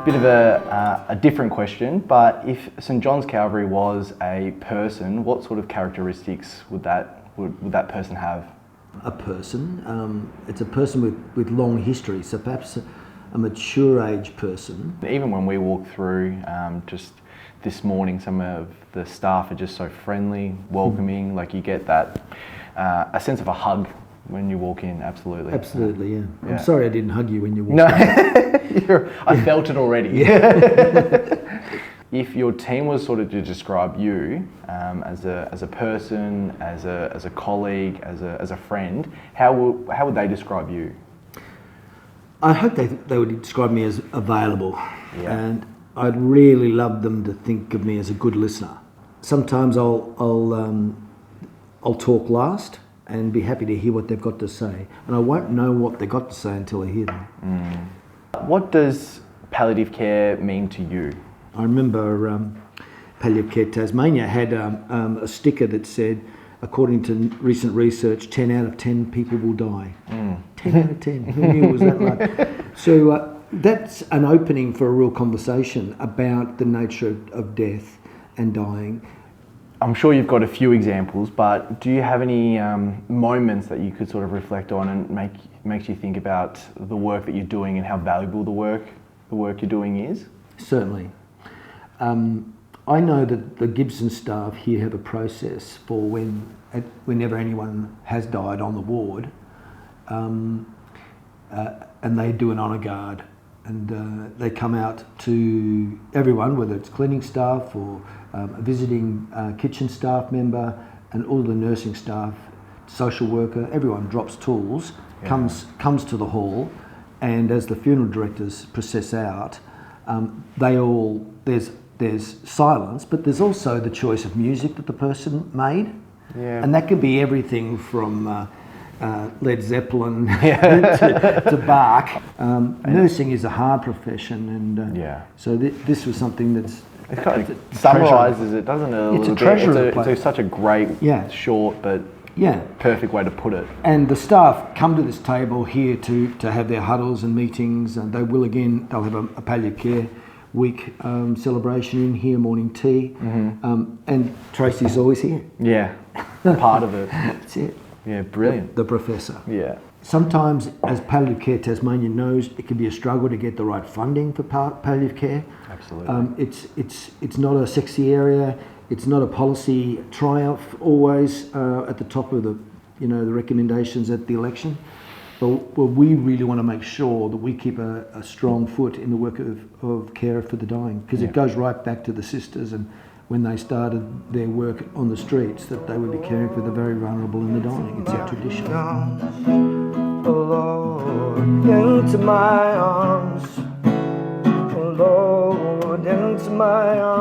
Bit of a different question, but if St John's Calvary was a person, what sort of characteristics would that person have? A person. It's a person with long history, so perhaps a mature age person. Even when we walk through, just this morning, some of the staff are just so friendly, welcoming, like you get that, a sense of a hug when you walk in, absolutely. Absolutely, yeah. I'm sorry I didn't hug you when you walked in. No, I felt it already. If your team was sort of to describe you as a person, as a colleague, as a friend, how would they describe you? I hope they would describe me as available, Yeah. and I'd really love them to think of me as a good listener. Sometimes I'll talk last and be happy to hear what they've got to say, and I won't know what they've got to say until I hear them. What does palliative care mean to you? I remember Palliative Care Tasmania had a sticker that said, according to recent research, 10 out of 10 people will die. 10 out of 10. Who knew it was that much? So that's an opening for a real conversation about the nature of death and dying. I'm sure you've got a few examples, but do you have any moments that you could sort of reflect on and makes you think about the work that you're doing and how valuable the work you're doing is? Certainly. I know that the Gibson staff here have a process for whenever anyone has died on the ward, and they do an honour guard, and they come out to everyone, whether it's cleaning staff or a visiting kitchen staff member, and all the nursing staff, social worker, everyone drops tools, comes to the hall, and as the funeral directors process out, there's silence, but there's also the choice of music that the person made, and that could be everything from Led Zeppelin to Bach. Nursing is a hard profession, and so this was something that's it kind of summarises it, doesn't it? It's a treasure. It's such a great, short but perfect way to put it. And the staff come to this table here to have their huddles and meetings, and they'll have a palliative care week celebration in here, morning tea, and Tracy's always here. Yeah, part of it. That's it. Yeah, brilliant. The professor. Yeah. Sometimes, as Palliative Care Tasmania knows, it can be a struggle to get the right funding for palliative care. Absolutely. It's not a sexy area. It's not a policy triumph always at the top of the recommendations at the election. But we really want to make sure that we keep a strong foot in the work of care for the dying, because it goes right back to the sisters and when they started their work on the streets, that they would be caring for the very vulnerable and the dying. It's a tradition. Oh Lord, into my arms. Oh Lord, into my arms.